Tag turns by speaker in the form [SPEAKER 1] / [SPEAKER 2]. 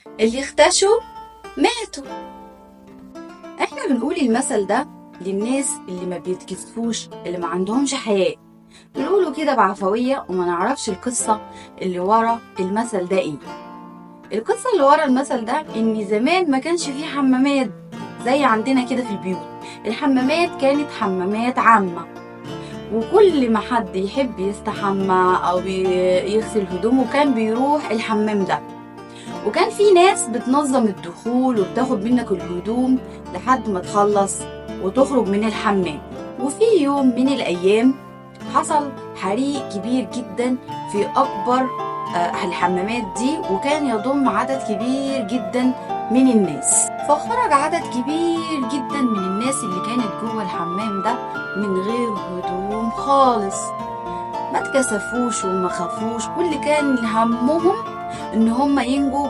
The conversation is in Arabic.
[SPEAKER 1] اللي اختشوا ماتوا. احنا بنقول المثل ده للناس اللي ما بيتكسفوش، اللي ما عندهمش حياء. بنقوله كده بعفوية وما نعرفش القصة اللي ورا المثل ده ايه. القصة اللي ورا المثل ده ان زمان ما كانش فيه حمامات زي عندنا كده في البيوت. الحمامات كانت حمامات عامة، وكل ما حد يحب يستحمى او يغسل هدومه كان بيروح الحمام ده. وكان في ناس بتنظم الدخول وبتاخد منك الهدوم لحد ما تخلص وتخرج من الحمام. وفي يوم من الأيام حصل حريق كبير جدا في أكبر الحمامات دي، وكان يضم عدد كبير جدا من الناس. فخرج عدد كبير جدا من الناس اللي كانت جوه الحمام ده من غير هدوم خالص. ما اتكسفوش وما خافوش، كل كان همهم ان هم ينجوا